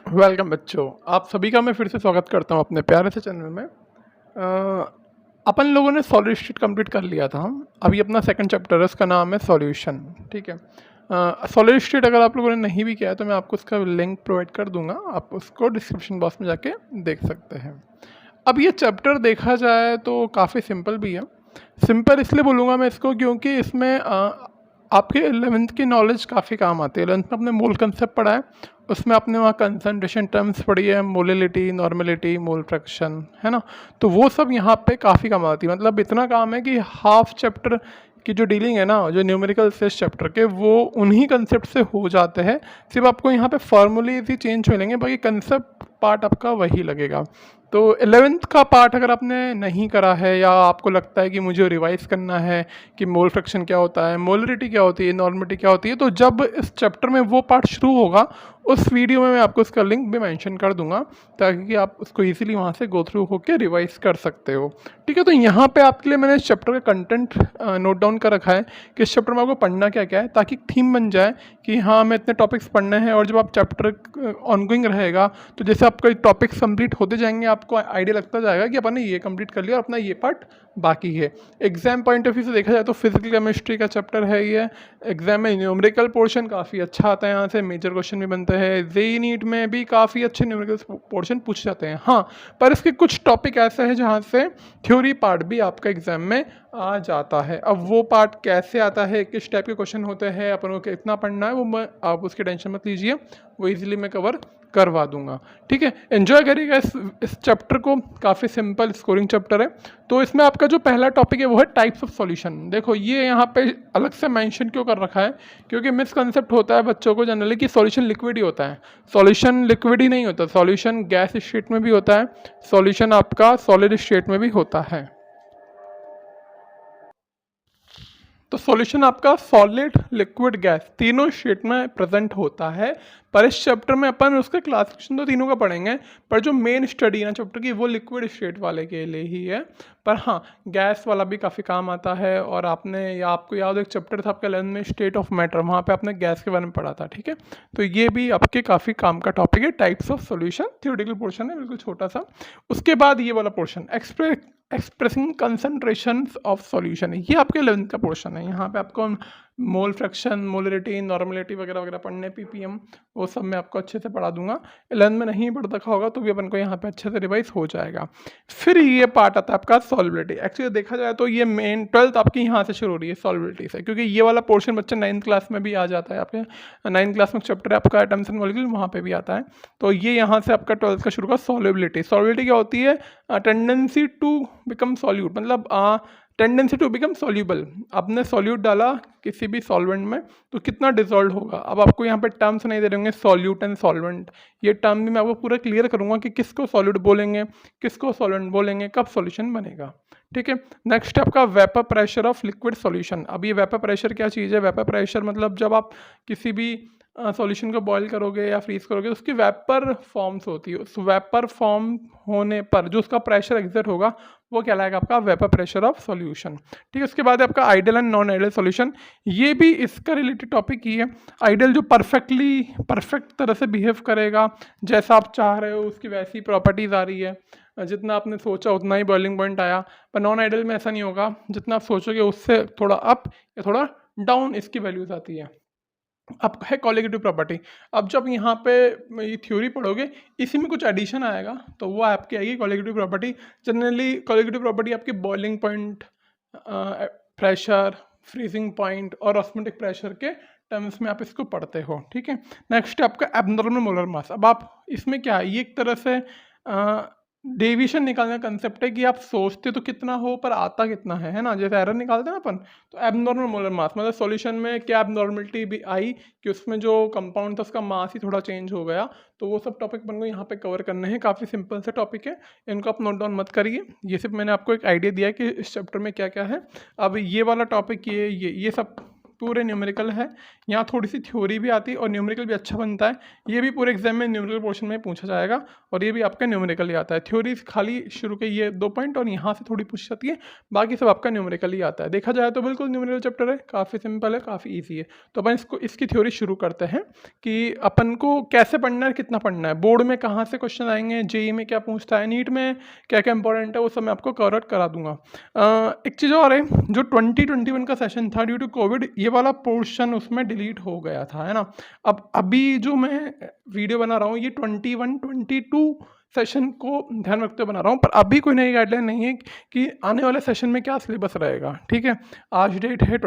Welcome बच्चों, आप सभी का मैं फिर से स्वागत करता हूँ अपने प्यारे से चैनल में। अपन लोगों ने सॉलिड स्टेट कंप्लीट कर लिया था। अभी अपना सेकंड चैप्टर है, उसका नाम है सॉल्यूशन। ठीक है। सॉलिड स्टेट अगर आप लोगों ने नहीं भी किया है तो मैं आपको उसका लिंक प्रोवाइड कर दूंगा, आप उसको डिस्क्रिप्शन बॉक्स में जाके देख सकते हैं। अब ये चैप्टर देखा जाए तो काफ़ी सिंपल भी है। सिंपल इसलिए बोलूँगा मैं इसको क्योंकि इसमें आपके 11th की नॉलेज काफ़ी काम आती है। 11th में आपने मोल कंसेप्ट पढ़ा है, उसमें आपने वहाँ कंसंट्रेशन टर्म्स पढ़ी है, मोलिलिटी, नॉर्मेलिटी, मोल फ्रैक्शन, है ना। तो वो सब यहाँ पे काफ़ी काम आती है। मतलब इतना काम है कि हाफ चैप्टर की जो डीलिंग है ना, जो न्यूमेरिकल से चैप्टर के, वो उन्हीं कंसेप्ट से हो जाते हैं। सिर्फ आपको यहाँ पे फॉर्मूलेज ही चेंज मिलेंगे, बाकी कंसेप्ट पार्ट आपका वही लगेगा। तो 11th का पार्ट अगर आपने नहीं करा है या आपको लगता है कि मुझे रिवाइज करना है कि मोल फ्रैक्शन क्या होता है, मोलरिटी क्या होती है, नॉर्मेलिटी क्या होती है, तो जब इस चैप्टर में वो पार्ट शुरू होगा उस वीडियो में मैं आपको उसका लिंक भी मेंशन कर दूंगा, ताकि आप उसको इजीली वहाँ से गो थ्रू होकर रिवाइज कर सकते हो। ठीक है। तो यहाँ पे आपके लिए मैंने इस चैप्टर का कंटेंट नोट डाउन कर रखा है कि इस चैप्टर में आपको पढ़ना क्या क्या है, ताकि थीम बन जाए कि हाँ हमें इतने टॉपिक्स पढ़ने हैं। और जब आप चैप्टर ऑनगोइंग रहेगा तो जैसे आपका टॉपिक्स कंप्लीट होते जाएंगे, आपको आइडिया लगता जाएगा कि अपन ने ये कंप्लीट कर लिया और अपना ये पार्ट बाकी है। एग्जाम पॉइंट ऑफ व्यू से देखा जाए तो फिजिकल केमिस्ट्री का चैप्टर है ये। एग्जाम में न्यूमेरिकल पोर्शन काफ़ी अच्छा आता है, यहाँ से मेजर क्वेश्चन भी बनते हैं। जेईई नीट में भी काफ़ी अच्छे न्यूमेरिकल पोर्शन पूछ जाते हैं। हाँ, पर इसके कुछ टॉपिक ऐसे हैं जहाँ से थ्योरी पार्ट भी आपका एग्जाम में आ जाता है। अब वो पार्ट कैसे आता है, किस टाइप के क्वेश्चन होते हैं, अपन को कितना पढ़ना है, वो आप उसकी टेंशन मत लीजिए, वो इजीली मैं कवर करवा दूंगा। ठीक है। एंजॉय करिएगा इस चैप्टर को, काफ़ी सिंपल स्कोरिंग चैप्टर है। तो इसमें आपका जो पहला टॉपिक है वो है टाइप्स ऑफ सॉल्यूशन। देखो ये यहाँ पे अलग से मेंशन क्यों कर रखा है, क्योंकि मिसकंसेप्ट होता है बच्चों को जनरली कि सॉल्यूशन लिक्विड ही होता है। सॉल्यूशन लिक्विड ही नहीं होता, सॉल्यूशन गैस स्टेट में भी होता है, सॉल्यूशन आपका सॉलिड स्टेट में भी होता है। तो सॉल्यूशन आपका सॉलिड, लिक्विड, गैस तीनों स्टेट में प्रेजेंट होता है। पर इस चैप्टर में अपन उसके क्लासिफिकेशन तो तीनों का पढ़ेंगे, पर जो मेन स्टडी है ना चैप्टर की, वो लिक्विड स्टेट वाले के लिए ही है। पर हाँ, गैस वाला भी काफ़ी काम आता है। और आपने या आपको याद एक चैप्टर था आपके 11th में, स्टेट ऑफ मैटर, वहाँ पे आपने गैस के बारे में पढ़ा था। ठीक है। तो ये भी आपके काफ़ी काम का टॉपिक है। Types of solution theoretical portion है, बिल्कुल छोटा सा। उसके बाद ये वाला portion expressing concentration of solution है, ये आपके 11th का पोर्शन है। यहाँ पे आपको मोल फ्रैक्शन, मोलरिटी, नॉर्मलिटी वगैरह वगैरह पढ़ने, पीपीएम, वो सब मैं आपको अच्छे से पढ़ा दूंगा। 11th में नहीं पढ़ रखा होगा तो भी अपन को यहाँ पे अच्छे से रिवाइज हो जाएगा। फिर ये पार्ट आता है आपका सॉल्बिलिटी। एक्चुअली देखा जाए तो ये मेन 12th आपकी यहाँ से शुरू हो रही है सॉल्बिलिटी से, क्योंकि ये वाला पोर्शन बच्चे 9th क्लास में भी आ जाता है। आपके 9th क्लास में चैप्टर है आपका एटम्स एंड मॉलिक्यूल, वहाँ पे भी आता है। तो ये यहाँ से आपका 12th का शुरू का सॉल्युबिलिटी। सॉल्युबिलिटी क्या होती है? टेंडेंसी टू बिकम सॉल्यूट, मतलब टेंडेंसी टू बिकम सॉल्यूबल। आपने सॉल्यूट डाला किसी भी सॉल्वेंट में तो कितना डिजॉल्व होगा। अब आपको यहाँ पे टर्म्स नहीं दे रहे होंगे सॉल्यूट एंड सॉल्वेंट, ये टर्म भी मैं आपको पूरा क्लियर करूँगा कि किसको सॉल्यूट बोलेंगे, किसको सॉल्वेंट बोलेंगे, कब सॉल्यूशन बनेगा। ठीक है। नेक्स्ट आपका vapour pressure of liquid solution. अब ये वेपर प्रेशर क्या चीज़ है? वेपर प्रेशर मतलब जब आप किसी भी सॉल्यूशन को बॉईल करोगे या फ्रीज करोगे तो उसकी वेपर फॉर्म्स होती है। उस वेपर फॉर्म होने पर जो उसका प्रेशर एग्जर्ट होगा वो कहलाएगा आपका वेपर प्रेशर ऑफ सॉल्यूशन। ठीक है। उसके बाद आपका ideal and non ideal solution, ये भी इसका रिलेटेड टॉपिक ही है। आइडियल जो परफेक्ट तरह से बिहेव करेगा, जैसा आप चाह रहे हो उसकी वैसी प्रॉपर्टीज आ रही है, जितना आपने सोचा उतना ही बॉइलिंग पॉइंट आया। पर नॉन आइडियल में ऐसा नहीं होगा, जितना आप सोचोगे उससे थोड़ा अप या थोड़ा डाउन इसकी वैल्यूज आती है। अब है कॉलिगेटिव प्रॉपर्टी। अब जब यहाँ पे ये थ्योरी पढ़ोगे इसी में कुछ एडिशन आएगा तो वो आपकी आएगी colligative property. Generally colligative property आपकी boiling point, pressure, freezing point और ऑस्मोटिक प्रेशर के टर्म्स में आप इसको पढ़ते हो। ठीक है। नेक्स्ट है आपका एब्नॉर्मल मोलर मास। अब आप इसमें क्या है, ये एक तरह से डेविएशन निकालने का कंसेप्ट है कि आप सोचते तो कितना हो पर आता कितना है ना। जैसे एरर निकालते हैं ना अपन, तो एब्नॉर्मल मोलर मास मतलब सॉल्यूशन में क्या एब्नॉर्मलिटी भी आई कि उसमें जो कंपाउंड था उसका मास ही थोड़ा चेंज हो गया। तो वो सब टॉपिक अपन को यहाँ पे कवर करने हैं। काफ़ी सिंपल से टॉपिक है, इनको आप नोट डाउन मत करिए। ये सिर्फ मैंने आपको एक आइडिया दिया है कि इस चैप्टर में क्या क्या है। अब ये वाला टॉपिक ये सब पूरे न्यूमेरिकल है। यहाँ थोड़ी सी थ्योरी भी आती है और न्यूमेरिकल भी अच्छा बनता है। ये भी पूरे एग्जाम में न्यूमेरिकल पोर्शन में पूछा जाएगा और ये भी आपका न्यूमेरिकल ही आता है। थ्योरी खाली शुरू के ये 2 पॉइंट और यहाँ से थोड़ी पूछ जाती है, बाकी सब आपका न्यूमेरिकल ही आता है। देखा जाए तो बिल्कुल न्यूमेरिकल चैप्टर है, काफ़ी सिंपल है, काफ़ी ईजी है। तो अपन इसकी थ्योरी शुरू करते हैं कि अपन को कैसे पढ़ना है, कितना पढ़ना है, बोर्ड में कहाँ से क्वेश्चन आएंगे, जेई में क्या पूछता है, नीट में क्या क्या इंपॉर्टेंट है, वो सब मैं आपको कवर करा दूंगा। एक चीज़ और है, जो 2021 का सेशन था ड्यू टू कोविड, ये वाला पोर्शन उसमें डिलीट हो गया था, है ना। अब अभी जो मैं वीडियो बना रहा हूँ ये 21-22 सेशन को ध्यान रखते हुए बना रहा हूँ, पर अभी कोई नई गाइडलाइन नहीं है कि आने वाले सेशन में क्या सिलेबस रहेगा। ठीक है, आज डेट है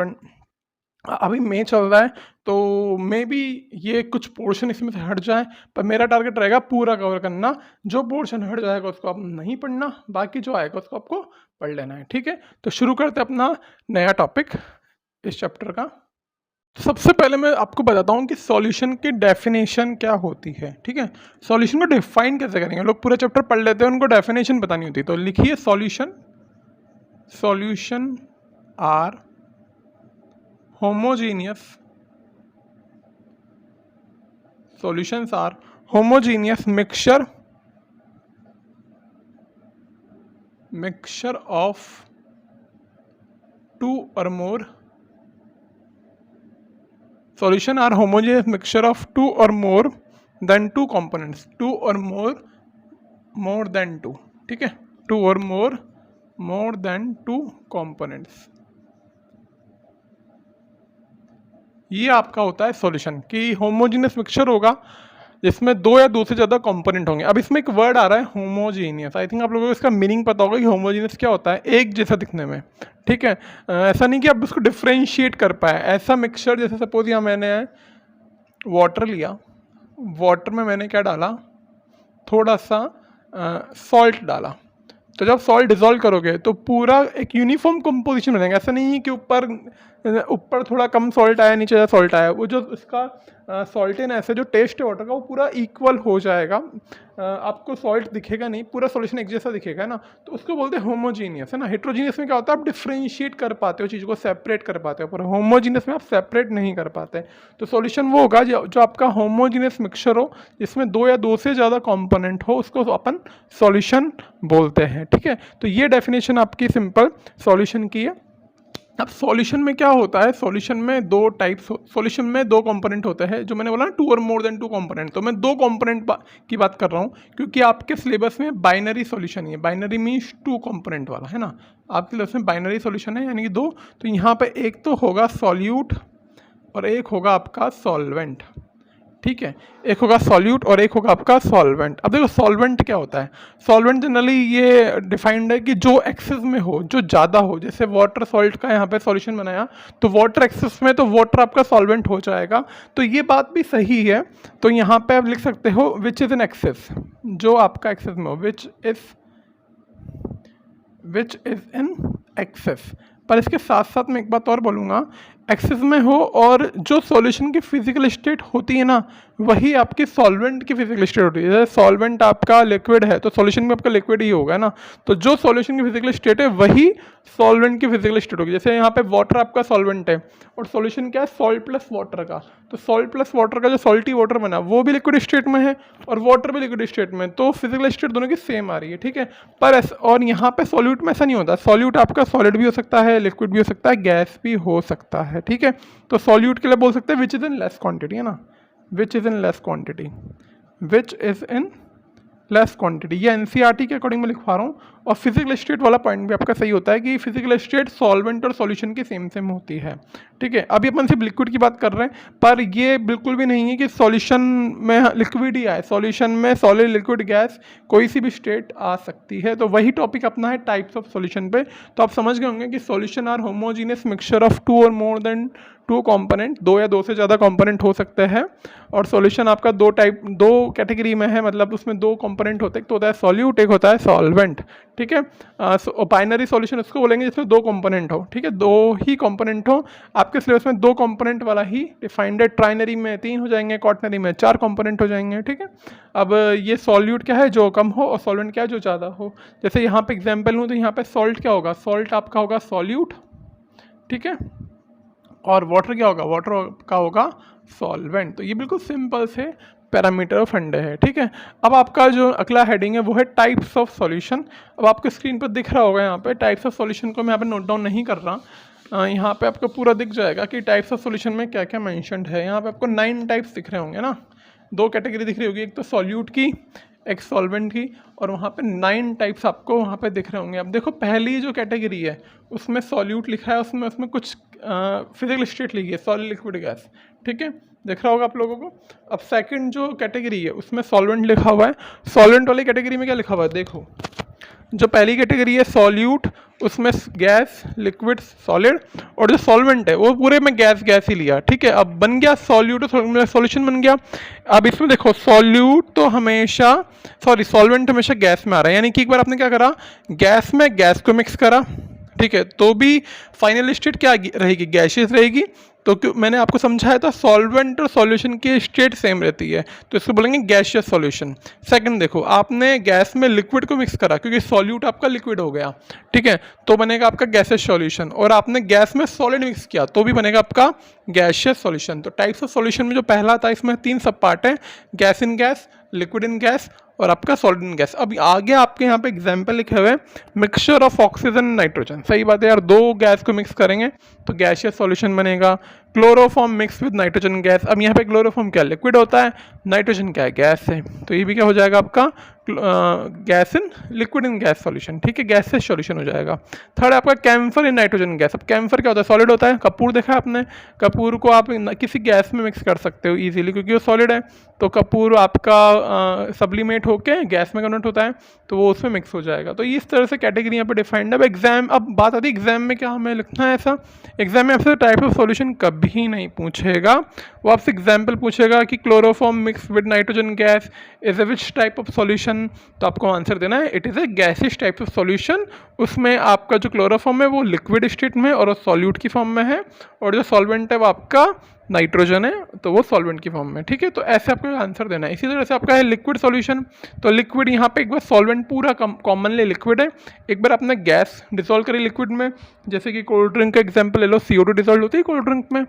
अभी मई चल रहा है, तो मे बी ये कुछ पोर्शन इसमें से हट जाए, पर मेरा टारगेट रहेगा पूरा कवर करना। जो पोर्शन हट जाएगा उसको आप नहीं पढ़ना, बाकी जो आएगा उसको आपको पढ़ लेना है। ठीक है, तो शुरू करते हैं अपना नया टॉपिक इस चैप्टर का। सबसे पहले मैं आपको बताता हूँ कि सॉल्यूशन की डेफिनेशन क्या होती है। ठीक है, सॉल्यूशन को डिफाइन कैसे करेंगे। लोग पूरा चैप्टर पढ़ लेते हैं, उनको डेफिनेशन पता नहीं होती। तो लिखिए solution are homogeneous solutions are homogeneous mixture of two or more solution are homogeneous mixture of two or more than two components, two or more than two। ठीक है, two or more than two components, ये आपका होता है solution. कि homogeneous mixture होगा जिसमें 2 या 2 से ज़्यादा कंपोनेंट होंगे। अब इसमें एक वर्ड आ रहा है होमोजीनियस, आई थिंक आप लोगों को इसका मीनिंग पता होगा कि होमोजीनियस क्या होता है, एक जैसा दिखने में। ठीक है, ऐसा नहीं कि आप उसको डिफ्रेंशिएट कर पाए। ऐसा मिक्सचर जैसे सपोज यहाँ मैंने वाटर लिया, वाटर में मैंने क्या डाला, थोड़ा सा सॉल्ट डाला। तो जब सॉल्ट डिजोल्व करोगे तो पूरा एक यूनिफॉर्म कंपोजिशन बनेगा। ऐसा नहीं है कि ऊपर थोड़ा कम सॉल्ट आया, नीचे ज़्यादा सॉल्ट आया। वो जो इसका सॉल्टीनेस है, जो टेस्ट है वाटर का, वो पूरा इक्वल हो जाएगा। आपको सॉल्ट दिखेगा नहीं, पूरा सॉल्यूशन एक जैसा दिखेगा, है ना। तो उसको बोलते हैं होमोजीनियस, है ना। हेट्रोजीनियस में क्या होता है, आप डिफ्रेंशिएट कर पाते हो, चीज़ को सेपरेट कर पाते हो, पर होमोजीनियस में आप सेपरेट नहीं कर पाते। तो सॉल्यूशन वो होगा जो आपका होमोजीनियस मिक्सचर हो, जिसमें 2 या 2 से ज़्यादा कॉम्पोनेंट हो, उसको अपन सॉल्यूशन बोलते हैं। ठीक है, तो ये डेफिनेशन आपकी सिंपल सॉल्यूशन की है। अब सॉल्यूशन में क्या होता है, सॉल्यूशन में 2 टाइप्स, सॉल्यूशन में 2 कंपोनेंट होते हैं। जो मैंने बोला ना 2 और मोर देन 2 कंपोनेंट, तो मैं 2 कंपोनेंट की बात कर रहा हूँ, क्योंकि आपके सिलेबस में बाइनरी सॉल्यूशन ही है। बाइनरी मीन्स 2 कंपोनेंट वाला, है ना। आपके सिलेबस में बाइनरी सॉल्यूशन है, यानी कि 2। तो यहाँ पे एक तो होगा सॉल्यूट और एक होगा आपका सॉल्वेंट। ठीक है, एक होगा सॉल्यूट और एक होगा आपका सॉल्वेंट। अब देखो सॉल्वेंट क्या होता है। सॉल्वेंट जनरली ये डिफाइंड है कि जो एक्सेस में हो, जो ज़्यादा हो। जैसे वाटर सॉल्ट का यहाँ पे सॉल्यूशन बनाया, तो वाटर एक्सेस में, तो वाटर आपका सॉल्वेंट हो जाएगा। तो ये बात भी सही है। तो यहाँ पे आप लिख सकते हो विच इज़ इन एक्सेस, जो आपका एक्सेस में हो, विच इज़ इन एक्सेस। पर इसके साथ साथ मैं एक बात और बोलूँगा, एक्सेस में हो और जो सॉल्यूशन की फिजिकल स्टेट होती है ना, वही आपकी सॉल्वेंट की फिजिकल स्टेट होती है। जैसे सॉल्वेंट आपका लिक्विड है, तो सॉल्यूशन में आपका लिक्विड ही होगा ना। तो जो सॉल्यूशन की फिजिकल स्टेट है वही सॉल्वेंट की फिजिकल स्टेट होगी। जैसे यहाँ पे वाटर आपका सॉल्वेंट है और सॉल्यूशन क्या है, सॉल्ट प्लस वाटर का। तो सॉल्ट प्लस वाटर का जो सॉल्टी वाटर बना, वो भी लिक्विड स्टेट में है और वाटर भी लिक्विड स्टेट में, तो फिजिकल स्टेट दोनों की सेम आ रही है। ठीक है, पर और यहाँ पे सॉल्यूट में ऐसा नहीं होता। सॉल्यूट आपका सॉलिड भी हो सकता है, लिक्विड भी हो सकता है, गैस भी हो सकता है। ठीक है, तो सॉल्यूट के लिए बोल सकते हैं which is in less quantity, है ना। Which is in less quantity, which is in less quantity, ये एनसीईआरटी के अकॉर्डिंग मैं लिखवा रहा हूँ। और फिजिकल स्टेट वाला पॉइंट भी आपका सही होता है कि फिजिकल स्टेट सॉल्वेंट और सॉल्यूशन की सेम होती है। ठीक है, अभी अपन सिर्फ लिक्विड की बात कर रहे हैं, पर ये बिल्कुल भी नहीं है कि सॉल्यूशन में लिक्विड ही आए। सॉल्यूशन में सॉलिड, लिक्विड, गैस, कोई सी भी स्टेट आ सकती है। तो वही टॉपिक अपना है टाइप्स ऑफ सॉल्यूशन पे। तो आप समझ गए होंगे कि solution are homogeneous mixture of 2 और मोर देन 2 कंपोनेंट, 2 या 2 से ज़्यादा कंपोनेंट हो सकते हैं। और सॉल्यूशन आपका 2 कैटेगरी में है, मतलब उसमें 2 कंपोनेंट होते हैं, एक तो होता है सॉल्यूट, एक होता है सॉल्वेंट। ठीक है, बाइनरी सॉल्यूशन उसको बोलेंगे जिसमें 2 कंपोनेंट हो। ठीक है, 2 ही कंपोनेंट हो। आपके सिलेबस में 2 कंपोनेंट वाला ही डिफाइंड है। ट्राइनरी में 3 हो जाएंगे, क्वाटनरी में 4 कंपोनेंट हो जाएंगे। ठीक है, अब ये सॉल्यूट क्या है, जो कम हो, और सॉल्वेंट क्या है, जो ज़्यादा हो। जैसे यहाँ पे एग्जाम्पल लूँ तो यहाँ पे सॉल्ट क्या होगा, सॉल्ट आपका होगा सॉल्यूट। ठीक है, और वाटर क्या होगा, वाटर का होगा सॉल्वेंट। तो ये बिल्कुल सिंपल से पैरामीटर ऑफ फंडे है, ठीक है। अब आपका जो अगला हेडिंग है वो है टाइप्स ऑफ सॉल्यूशन। अब आपको स्क्रीन पर दिख रहा होगा यहाँ पे टाइप्स ऑफ सॉल्यूशन को मैं यहाँ पे नोट डाउन नहीं कर रहा, यहाँ पे आपको पूरा दिख जाएगा कि टाइप्स ऑफ सॉल्यूशन में क्या क्या मेंशन्ड है। यहाँ पे आपको 9 टाइप्स दिख रहे होंगे ना, 2 कैटेगरी दिख रही होगी, एक तो सॉल्यूट की, एक सॉल्वेंट की, और वहाँ पे 9 टाइप्स आपको वहाँ पे दिख रहे होंगे। अब देखो पहली जो कैटेगरी है उसमें सॉल्यूट लिखा है, उसमें कुछ फिजिकल स्टेट लिखी है, सॉलिड लिक्विड गैस, ठीक है, दिख रहा होगा आप लोगों को। अब सेकंड जो कैटेगरी है उसमें सॉल्वेंट लिखा हुआ है। सॉल्वेंट वाली कैटेगरी में क्या लिखा हुआ है देखो, जो पहली कैटेगरी है सॉल्यूट, उसमें गैस, लिक्विड, सॉलिड, और जो सॉल्वेंट है वो पूरे में गैस गैस ही लिया, ठीक है। अब बन गया सॉल्यूट, सॉल्यूशन बन गया। अब इसमें देखो सॉल्यूट तो हमेशा, सॉरी सॉल्वेंट हमेशा गैस में आ रहा है, यानी कि एक बार आपने क्या करा, गैस में गैस को मिक्स करा, ठीक है, तो भी फाइनल स्टेट क्या रहेगी, गैसियस रहेगी। तो क्यों मैंने आपको समझाया था सॉल्वेंट और सॉल्यूशन की स्टेट सेम रहती है, तो इसको बोलेंगे गैसियस सॉल्यूशन। सेकंड देखो, आपने गैस में लिक्विड को मिक्स करा क्योंकि सॉल्यूट आपका लिक्विड हो गया, ठीक है, तो बनेगा आपका गैसियस सॉल्यूशन। और आपने गैस में सॉलिड मिक्स किया तो भी बनेगा आपका गैसियस सॉल्यूशन। तो टाइप्स ऑफ सॉल्यूशन में जो पहला था इसमें 3 सब पार्ट है, gas in gas, liquid in gas और आपका सॉलिड इन गैस। अब आगे आपके यहाँ पे एग्जाम्पल लिखे हुए हैं, मिक्सचर ऑफ ऑक्सीजन नाइट्रोजन। सही बात है यार, 2 गैस को मिक्स करेंगे तो गैसियस सॉल्यूशन बनेगा। Chloroform mix with nitrogen gas. अब यहाँ पे क्लोरोफॉर्म क्या लिक्विड होता है, नाइट्रोजन क्या है गैस है, तो ये भी क्या हो जाएगा आपका gas in liquid in gas solution, ठीक है, गैसियस सॉल्यूशन हो जाएगा। थर्ड आपका कैम्फर इन नाइट्रोजन गैस। अब कैम्फर क्या होता है, सॉलिड होता है। कपूर देखा है आपने, कपूर को आप किसी गैस में मिक्स कर सकते हो इजीली क्योंकि वो सॉलिड है, तो कपूर आपका सब्लिमेट होके गैस में कन्वर्ट होता है तो वो उसमें मिक्स हो जाएगा। तो इस तरह से कैटेगरी यहाँ पे डिफाइंड है। अब बात आती है एग्जाम में क्या हमें लिखना है ऐसा। एग्जाम में आपसे टाइप ऑफ सॉल्यूशन कभी नहीं पूछेगा, वो आपसे एग्जाम्पल पूछेगा कि chloroform mix with nitrogen gas is a which type of solution, तो आपको आंसर देना है it is a gaseous type of solution. उसमें आपका जो क्लोरोफॉर्म है वो लिक्विड स्टेट में और सॉल्यूट की फॉर्म में है, और जो सॉल्वेंट है वो आपका नाइट्रोजन है तो वो सॉल्वेंट की फॉर्म में, ठीक है। तो ऐसे आपको आंसर देना है। इसी तरह से आपका है लिक्विड सॉल्यूशन, तो लिक्विड यहाँ पे एक बार सॉल्वेंट पूरा कॉमनली लिक्विड है, एक बार आपने गैस डिसॉल्व करी लिक्विड में, जैसे कि कोल्ड ड्रिंक का एग्जांपल ले लो, CO2 डिसॉल्व होती है कोल्ड ड्रिंक में।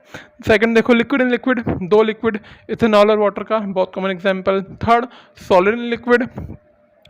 सेकंड देखो liquid in liquid, 2 liquid, ethanol और वाटर का बहुत common example. Third solid in liquid,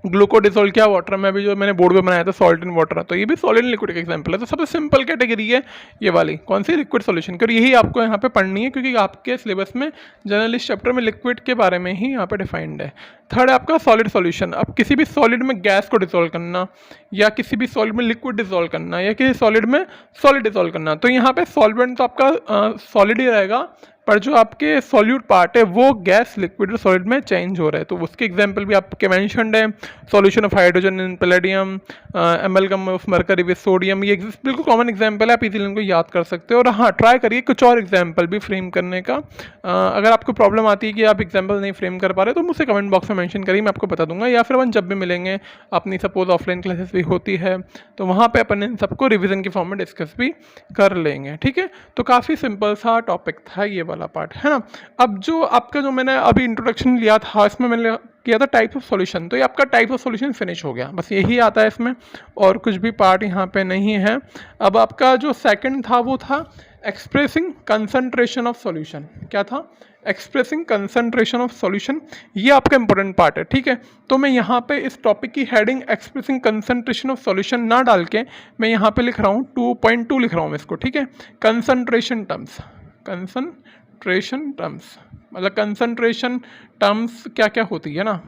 ग्लूको dissolve किया वाटर में, अभी जो मैंने बोर्ड पे बनाया था सॉल्ट इन वाटर, तो ये भी सॉलिड इन लिक्विड का एग्जांपल है। तो सबसे सिंपल कैटेगरी है ये वाली, कौन सी, लिक्विड सॉल्यूशन की, और यही आपको यहाँ पे पढ़नी है क्योंकि आपके सिलेबस में जनरल इस चैप्टर में लिक्विड के बारे में ही यहाँ पे डिफाइंड है। थर्ड है आपका सॉलिड सॉल्यूशन। अब किसी भी सॉलिड में गैस को डिसॉल्व करना, या किसी भी सॉलिड में लिक्विड डिसॉल्व करना, या किसी सॉलिड में सॉलिड डिसॉल्व करना, तो यहाँ पे सॉल्वेंट तो आपका सॉलिड ही रहेगा, पर जो आपके सॉल्यूट पार्ट है वो गैस, लिक्विड और सॉलिड में चेंज हो रहा है। तो उसके एग्जांपल भी आपके मेंशन्ड है, solution of hydrogen in palladium, amalgam of mercury with sodium, ये बिल्कुल कॉमन एग्जांपल है, आप इजीली इनको याद कर सकते हो। और हाँ, ट्राई करिए कुछ और एग्जांपल भी फ्रेम करने का। अगर आपको प्रॉब्लम आती है कि आप एग्जांपल नहीं फ्रेम कर पा रहे तो मुझसे कमेंट बॉक्स में मेंशन करिए, मैं आपको बता दूंगा, या फिर अपन जब भी मिलेंगे, अपनी सपोज ऑफलाइन क्लासेस भी होती है तो वहाँ पे अपन इन सबको रिवीजन के फॉर्म में डिस्कस भी कर लेंगे, ठीक है। तो काफ़ी सिंपल सा टॉपिक था ये वाला पार्ट, है ना। अब जो आपका जो मैंने अभी इंट्रोडक्शन लिया था इसमें मैंने किया था टाइप ऑफ सॉल्यूशन, तो ये आपका टाइप ऑफ सॉल्यूशन फिनिश हो गया, बस यही आता है इसमें, और कुछ भी पार्ट यहाँ पे नहीं है। अब आपका जो सेकंड था वो था एक्सप्रेसिंग कंसंट्रेशन ऑफ सॉल्यूशन। क्या था, एक्सप्रेसिंग कंसंट्रेशन ऑफ सॉल्यूशन, ये आपका इंपॉर्टेंट पार्ट है, ठीक है। तो मैं यहाँ पे इस टॉपिक की heading expressing concentration of solution ना डाल के मैं यहाँ पे लिख रहा हूँ 2.2 लिख रहा हूँ इसको, ठीक है। कंसंट्रेशन टर्म्स, कंसंट्रेशन टर्म्स मतलब कंसंट्रेशन टर्म्स क्या क्या होती है ना।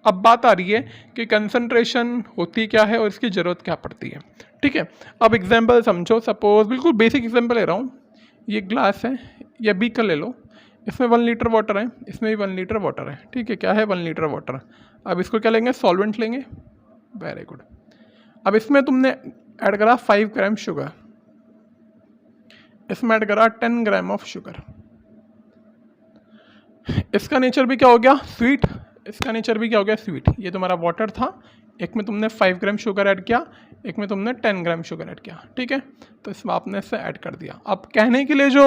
अब बात आ रही है कि कंसंट्रेशन होती क्या है और इसकी ज़रूरत क्या पड़ती है, ठीक है। अब एग्जांपल समझो, सपोज बिल्कुल बेसिक एग्जांपल ले रहा हूँ, ये ग्लास है या बीकर ले लो, इसमें 1 लीटर वाटर है, इसमें भी 1 लीटर वाटर है, ठीक है। क्या है, 1 लीटर वाटर। अब इसको क्या लेंगे, सॉल्वेंट लेंगे, वेरी गुड। अब इसमें तुमने ऐड करा 5 ग्राम शुगर, इसमें ऐड करा 10 ग्राम ऑफ शुगर। इसका नेचर भी क्या हो गया, स्वीट, इसका नेचर भी क्या हो गया, स्वीट। ये तुम्हारा वाटर था, एक में तुमने 5 ग्राम शुगर ऐड किया, एक में तुमने 10 ग्राम शुगर ऐड किया, ठीक है। तो इसमें आपने इससे ऐड कर दिया। अब कहने के लिए जो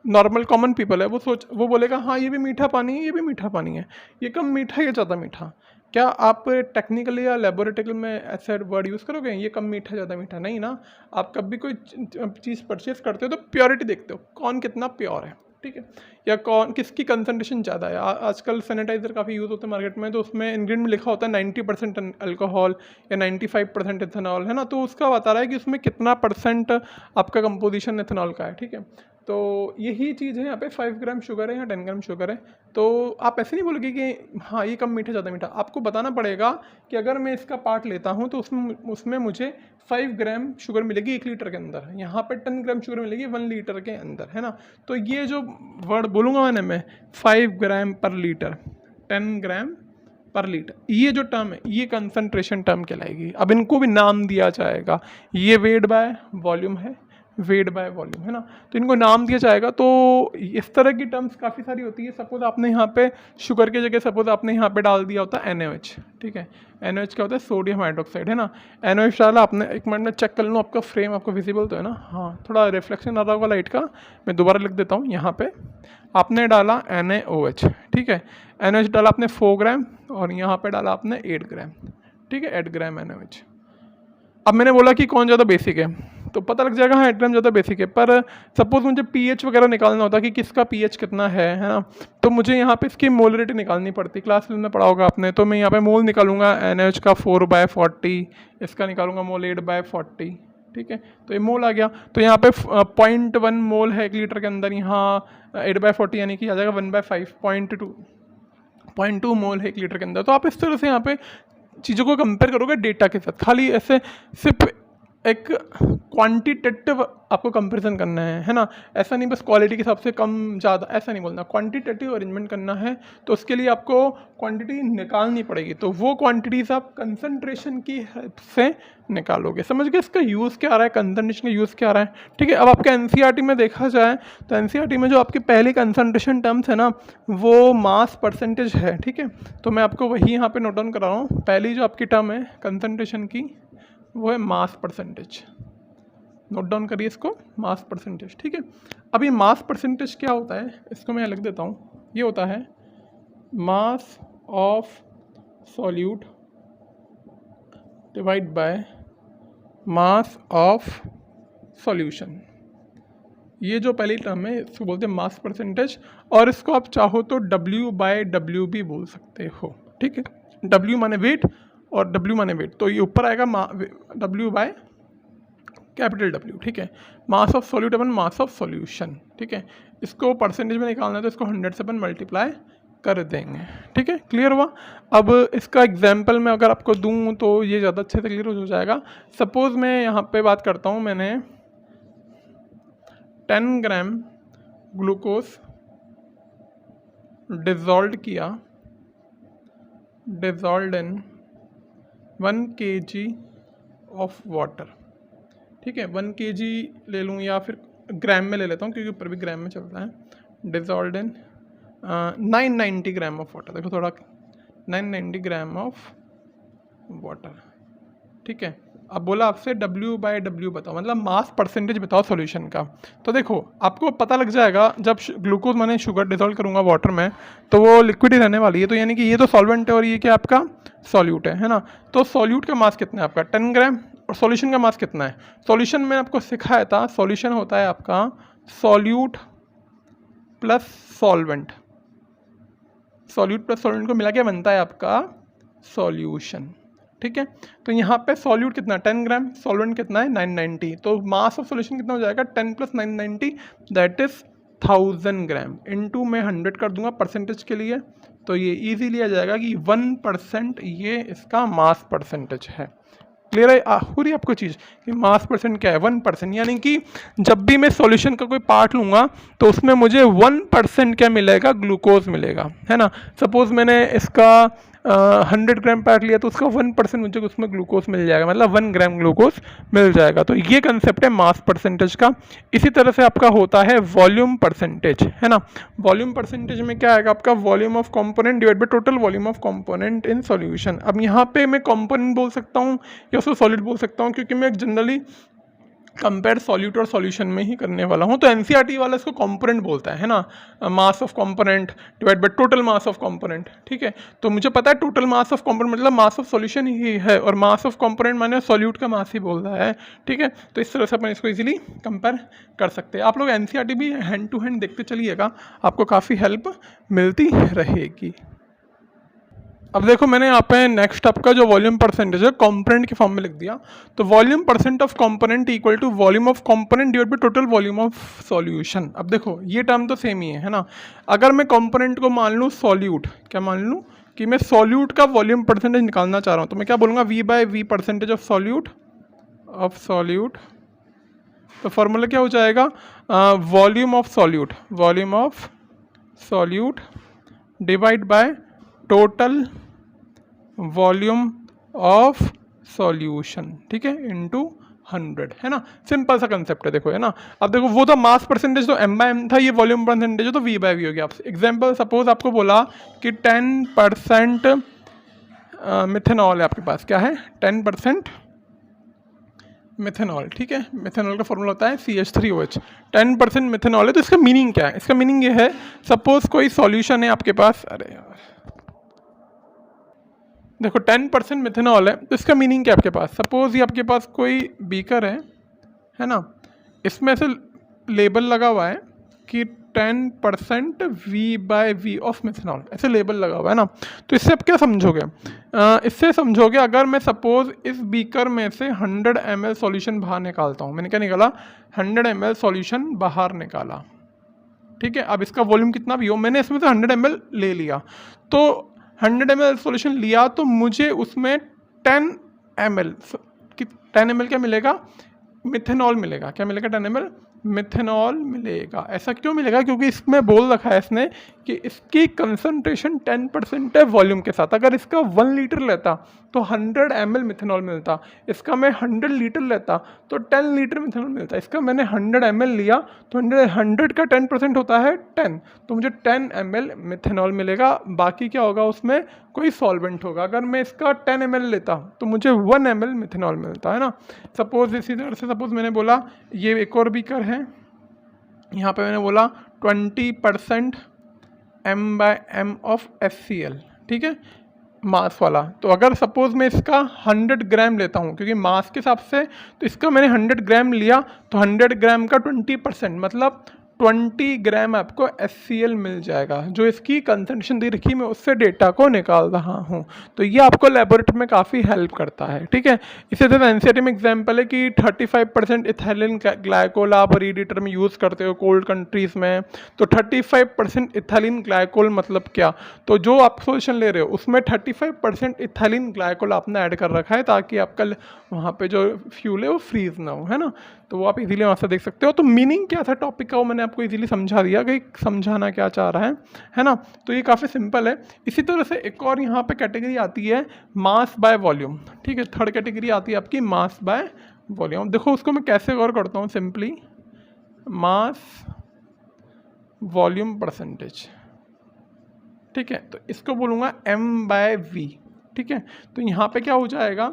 नॉर्मल कॉमन पीपल है वो बोलेगा हाँ ये भी मीठा पानी है, ये भी मीठा पानी है, ये कम मीठा, ये ज़्यादा मीठा। क्या आप टेक्निकली या लेबोरेटरी में ऐसे वर्ड यूज़ करोगे ये कम मीठा ज़्यादा मीठा? नहीं ना। आप कभी कोई चीज़ परचेज करते हो तो प्योरिटी देखते हो, कौन कितना प्योर है, ठीक है, या कौन किसकी कंसंट्रेशन ज़्यादा है। आजकल सैनिटाइजर काफ़ी यूज़ होते हैं मार्केट में, तो उसमें इंग्रेडिएंट में लिखा होता है 90% अल्कोहल या 95% इथेनॉल, है ना, तो उसका बता रहा है कि उसमें कितना परसेंट आपका कंपोजिशन इथेनॉल का है, ठीक है। तो यही चीज़ है, यहाँ पे 5 ग्राम शुगर है या 10 ग्राम शुगर है। तो आप ऐसे नहीं बोलोगे कि हाँ ये कम मीठा ज़्यादा मीठा, आपको बताना पड़ेगा कि अगर मैं इसका पार्ट लेता हूँ तो उसमें मुझे 5 ग्राम शुगर मिलेगी 1 लीटर के अंदर, यहाँ पे 10 ग्राम शुगर मिलेगी 1 लीटर के अंदर, है ना। तो ये जो वर्ड बोलूँगा मैंने, मैं 5 ग्राम पर लीटर, 10 ग्राम पर लीटर, ये जो टर्म है ये कंसंट्रेशन टर्म कहलाएगी। अब इनको भी नाम दिया जाएगा, ये वेट बाय वॉल्यूम है, वेट बाय वॉल्यूम, है ना, तो इनको नाम दिया जाएगा। तो इस तरह की टर्म्स काफ़ी सारी होती है। सपोज आपने यहाँ पे शुगर की जगह सपोज आपने यहाँ पे डाल दिया होता है NaOH, ठीक है, NaOH क्या होता है, सोडियम हाइड्रोक्साइड, है ना। NaOH डाला आपने, एक मिनट में चेक कर लूँ आपका फ्रेम आपको विजिबल तो है ना, हाँ थोड़ा रिफ्लेक्शन आ रहा होगा लाइट का, मैं दोबारा लिख देता हूँ। यहाँ पे आपने डाला NaOH, ठीक है, NaOH डाला आपने 4 ग्राम और यहाँ पे डाला आपने 8 ग्राम, ठीक है, 8 ग्राम NaOH। अब मैंने बोला कि कौन ज़्यादा बेसिक है, तो पता लग जाएगा हाँ 8 ग्राम ज़्यादा बेसिक है। पर सपोज मुझे pH वगैरह निकालना होता कि किसका pH कितना है ना, तो मुझे यहाँ पे इसकी मोलरिटी निकालनी पड़ती। क्लास में पढ़ा होगा आपने, तो मैं यहाँ पे मोल निकालूंगा NaOH का 4/40, इसका निकालूंगा मोल 8/40, ठीक है, तो ये मोल आ गया। तो यहाँ पे 0.1 मोल है 1 लीटर के अंदर, यहाँ 8/40 यानी कि आ जाएगा 1/5, 0.2 मोल है 1 लीटर के अंदर। तो आप इस तरह से यहाँ पे चीज़ों को कंपेयर करोगे डेटा के साथ, खाली ऐसे सिर्फ एक क्वांटिटेटिव आपको कंपैरिजन करना है ना, ऐसा नहीं बस क्वालिटी के हिसाब से कम ज़्यादा, ऐसा नहीं बोलना, क्वांटिटेटिव अरेंजमेंट करना है। तो उसके लिए आपको क्वांटिटी निकालनी पड़ेगी, तो वो क्वांटिटीज़ आप कंसंट्रेशन की हेल्प से निकालोगे। समझ गए इसका यूज़ क्या आ रहा है, कंसंट्रेशन का यूज़ क्या आ रहा है, ठीक है। अब आपके NCERT में देखा जाए तो NCERT में जो आपकी पहली कंसंट्रेशन टर्म्स है ना, वो मास परसेंटेज है, ठीक है। तो मैं आपको वही यहाँ पे नोट डाउन करा रहा हूँ। पहली जो आपकी टर्म है कंसंट्रेशन की, वो है मास परसेंटेज, नोट डाउन करिए इसको, मास परसेंटेज, ठीक है। अब ये मास परसेंटेज क्या होता है, इसको मैं लिख देता हूँ। ये होता है mass of solute divide by mass of solution. ये जो पहली टर्म है इसको बोलते हैं मास परसेंटेज, और इसको आप चाहो तो W/W भी बोल सकते हो, ठीक है। W माने वेट और W माने वेट, तो ये ऊपर आएगा W/कैपिटल W, ठीक है। Mass of solute upon mass of solution, ठीक है। इसको परसेंटेज में निकालना है तो इसको 100 से अपन मल्टीप्लाई कर देंगे, ठीक है, क्लियर हुआ। अब इसका एग्जाम्पल मैं अगर आपको दूं तो ये ज़्यादा अच्छे से क्लियर हो जाएगा। सपोज मैं यहाँ पे बात करता हूँ, मैंने 10 ग्राम ग्लूकोज डिज़ोल्व किया, dissolve in 1 kg of water, ठीक है। 1 kg ले लूँ या फिर ग्राम में ले लेता हूँ क्योंकि ऊपर भी ग्राम में चलता है। Dissolve in 990 gram of water, देखो थोड़ा 990 ग्राम ऑफ वाटर, ठीक है। अब बोला आपसे W/W बताओ, मतलब मास परसेंटेज बताओ सॉल्यूशन का। तो देखो आपको पता लग जाएगा, जब ग्लूकोज मैंने शुगर डिसॉल्व करूँगा वाटर में तो वो लिक्विड ही रहने वाली है, तो यानी कि ये तो सॉल्वेंट है और ये क्या आपका सॉल्यूट है ना। तो सॉल्यूट का मास कितना है आपका 10 ग्राम, और सॉल्यूशन का मास कितना है। सॉल्यूशन में आपको सिखाया था, सॉल्यूशन होता है आपका solute plus solvent, solute plus solvent को मिला के बनता है आपका सॉल्यूशन, ठीक है। तो यहाँ पे सॉल्यूट कितना 10 ग्राम, सॉल्वेंट कितना है 990, तो मास ऑफ सॉल्यूशन कितना हो जाएगा 10 + 990 दैट इज 1000 ग्राम। इनटू मैं 100 कर दूंगा परसेंटेज के लिए, तो ये इजीली आ जाएगा कि 1% ये इसका मास परसेंटेज है। क्लियर है हो रही आपको चीज़ कि मास परसेंट क्या है 1%, यानी कि जब भी मैं सॉल्यूशन का कोई पार्ट लूँगा तो उसमें मुझे 1% क्या मिलेगा, ग्लूकोज मिलेगा, है ना। सपोज मैंने इसका 100 ग्राम पार्ट लिया तो उसका 1% मुझे उसमें ग्लूकोज मिल जाएगा, मतलब 1 ग्राम ग्लूकोज मिल जाएगा। तो ये कंसेप्ट है मास परसेंटेज का। इसी तरह से आपका होता है वॉल्यूम परसेंटेज, है ना। वॉल्यूम परसेंटेज में क्या आएगा आपका volume of component divide by total volume of component in solution. अब यहाँ पे मैं कंपोनेंट बोल सकता हूँ या उसको सॉलिड बोल सकता हूँ, क्योंकि मैं जनरली कंपेयर सॉल्यूट और सॉल्यूशन में ही करने वाला हूँ। तो एनसीईआरटी वाला इसको कंपोनेंट बोलता है ना, mass of component divide by total mass of component. ठीक है, तो मुझे पता है टोटल मास ऑफ कंपोनेंट मतलब मास ऑफ सॉल्यूशन ही है, और मास ऑफ कंपोनेंट माने सॉल्यूट का मास ही बोल रहा है। ठीक है, तो इस तरह से अपन इसको इजीली कंपेयर कर सकते हैं। आप लोग एनसीईआरटी भी हैंड टू हैंड देखते चलिएगा, आपको काफ़ी हेल्प मिलती रहेगी। अब देखो मैंने यहाँ पे नेक्स्ट आपका जो वॉल्यूम परसेंटेज है कंपोनेंट के फॉर्म में लिख दिया। तो volume percent of component equal to volume of component divide by total volume of solution. अब देखो ये टर्म तो सेम ही है ना। अगर मैं कंपोनेंट को मान लूँ सॉल्यूट, क्या मान लूँ कि मैं सॉल्यूट का वॉल्यूम परसेंटेज निकालना चाह रहा हूँ, तो मैं क्या बोलूँगा V by V percentage of solute. तो फॉर्मूला क्या हो जाएगा, volume of solute divide by total volume of solution. ठीक है, इनटू 100, है ना। सिंपल सा कंसेप्ट है, देखो है ना। अब देखो वो तो मास परसेंटेज तो m/m था, ये वॉल्यूम परसेंटेज है तो V/V हो गया। एग्जाम्पल सपोज आपको बोला कि 10% मिथेनॉल है आपके पास, क्या है 10% मिथेनॉल। ठीक है, मिथेनॉल का फॉर्मूला होता है CH3OH। 10% मिथेनॉल है तो इसका मीनिंग क्या है, इसका मीनिंग ये है सपोज कोई सॉल्यूशन है आपके पास, अरे यार देखो 10% मिथेनॉल है तो इसका मीनिंग क्या है आपके पास, सपोज ये आपके पास कोई बीकर है ना, इसमें से लेबल लगा हुआ है कि 10% V/V ऑफ मिथेनॉल, ऐसे लेबल लगा हुआ है ना। तो इससे आप क्या समझोगे, इससे समझोगे अगर मैं सपोज इस बीकर में से 100 ml सॉल्यूशन बाहर निकालता हूँ, मैंने क्या निकाला 100 ml सॉल्यूशन बाहर निकाला। ठीक है, अब इसका वॉल्यूम कितना भी हो, मैंने इसमें से 100 ml ले लिया, तो 100 ml सॉल्यूशन लिया तो मुझे उसमें 10 ml क्या मिलेगा, मिथेनॉल मिलेगा। क्या मिलेगा, 10 ml मिथेनॉल मिलेगा। ऐसा क्यों मिलेगा, क्योंकि इसमें बोल रखा है इसने कि इसकी कंसंट्रेशन 10% है वॉल्यूम के साथ। अगर इसका 1 लीटर लेता तो 100 ml मिथेनॉल मिलता, इसका मैं 100 लीटर लेता तो 10 लीटर मिथेनॉल मिलता। इसका मैंने 100 ml लिया तो 100 का 10% होता है 10, तो मुझे 10 ml मिथेनॉल मिलेगा। बाकी क्या होगा, उसमें कोई सॉल्वेंट होगा। अगर मैं इसका 10 ml लेता तो मुझे 1 ml मिथेनॉल मिलता, है ना। सपोज इसी तरह से सपोज मैंने बोला ये एक और बीकर है, यहाँ पे मैंने बोला 20% m/m ऑफ HCl। ठीक है, मास वाला। तो अगर सपोज मैं इसका 100 ग्राम लेता हूँ, क्योंकि मास के हिसाब से तो इसका मैंने 100 ग्राम लिया, तो 100 ग्राम का 20% मतलब 20 ग्राम आपको HCl मिल जाएगा। जो इसकी कंसंट्रेशन दे रखी मैं उससे डेटा को निकाल रहा हूँ, तो ये आपको लेबोरेटरी में काफ़ी हेल्प करता है। ठीक है, इसी तरह एनसीईआरटी में एग्जाम्पल है कि 35% इथाइलिन ग्लाइकोल आप रीडीटर में यूज़ करते हो कोल्ड कंट्रीज़ में, तो 35% इथाइलिन ग्लाइकोल मतलब क्या, तो जो आप सोल्यूशन ले रहे हो उसमें 35% इथाइलिन ग्लाइकोल आपने ऐड कर रखा है ताकि आपका वहाँ पे जो फ्यूल है वो फ्रीज ना हो, है ना। तो वो आप इजीली वहाँ से देख सकते हो। तो मीनिंग क्या था टॉपिक का वो मैंने आपको इजीली समझा दिया कि समझाना क्या चाह रहा है ना। तो ये काफ़ी सिंपल है। इसी तरह से एक और यहाँ पे कैटेगरी आती है मास बाय वॉल्यूम। ठीक है, थर्ड कैटेगरी आती है आपकी मास बाय वॉल्यूम। देखो उसको मैं कैसे गौर करता हूँ, सिंपली मास वॉल्यूम परसेंटेज। ठीक है, तो इसको बोलूँगा m/v। ठीक है, तो यहाँ पे क्या हो जाएगा,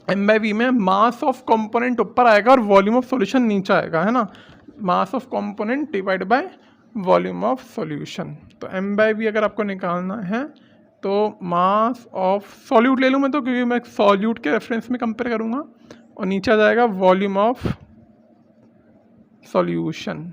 m/v में मास ऑफ कंपोनेंट ऊपर आएगा और वॉल्यूम ऑफ सॉल्यूशन नीचे आएगा, है ना। Mass of component divide by volume of solution. तो m/v अगर आपको निकालना है तो मास ऑफ सॉल्यूट ले लूँ मैं, तो क्योंकि मैं सॉल्यूट के रेफरेंस में कंपेयर करूँगा, और नीचे आ जाएगा वॉल्यूम ऑफ सॉल्यूशन।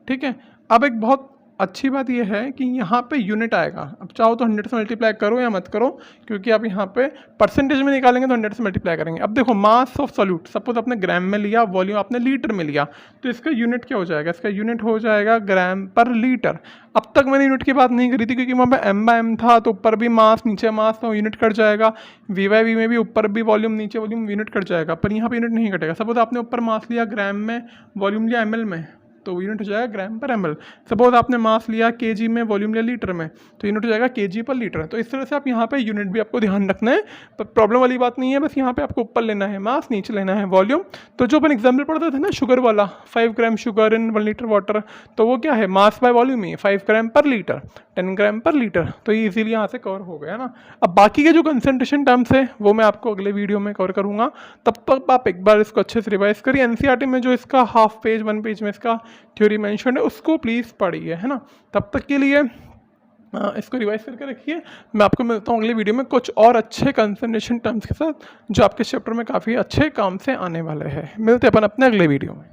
ठीक है, अब एक बहुत अच्छी बात यह है कि यहाँ पे यूनिट आएगा। अब चाहो तो 100 से मल्टीप्लाई करो या मत करो, क्योंकि आप यहाँ पे परसेंटेज में निकालेंगे तो 100 से मल्टीप्लाई करेंगे। अब देखो मास ऑफ सॉल्यूट सपोज आपने ग्राम में लिया, वॉल्यूम आपने लीटर में लिया, तो इसका यूनिट क्या हो जाएगा, इसका यूनिट हो जाएगा ग्राम पर लीटर। अब तक मैंने यूनिट की बात नहीं करी थी क्योंकि वहाँ पे m/m था, तो ऊपर भी मास नीचे मास, तो यूनिट कट जाएगा। V/V में भी ऊपर भी वॉल्यूम नीचे वॉल्यूम, यूनिट कट जाएगा। पर यहाँ पे यूनिट नहीं कटेगा। सपोज आपने ऊपर मास लिया ग्राम में, वॉल्यूम लिया ml में, तो यूनिट हो जाएगा ग्राम पर ml। सपोज आपने मास लिया केजी में, वॉल्यूम लिया लीटर में, तो यूनिट हो जाएगा केजी पर लीटर। तो इस तरह से आप यहाँ पे यूनिट भी आपको ध्यान रखना है, पर प्रॉब्लम वाली बात नहीं है, बस यहाँ पे आपको ऊपर लेना है मास, नीचे लेना है वॉल्यूम। तो जो अपन एग्जाम्पल पढ़ते थे ना शुगर वाला, 5 gram sugar in 1 litre water, तो वो क्या है, मास बाय वॉल्यूम ही है, 5 ग्राम पर लीटर, 10 ग्राम पर लीटर। तो ये इजीली यहाँ से कवर हो गया ना। अब बाकी के जो कंसंट्रेशन टर्म्स है वो मैं आपको अगले वीडियो में कवर करूँगा, तब तक आप एक बार इसको अच्छे से रिवाइज करिए। एनसीईआरटी में जो इसका हाफ पेज 1 पेज में इसका थ्योरी मेंशन है उसको प्लीज़ पढ़िए, है ना। तब तक के लिए इसको रिवाइज करके रखिए। मैं आपको मिलता हूँ अगले वीडियो में कुछ और अच्छे कंसंट्रेशन टर्म्स के साथ जो आपके चैप्टर में काफ़ी अच्छे काम से आने वाले हैं। मिलते हैं अपन अपने अगले वीडियो में।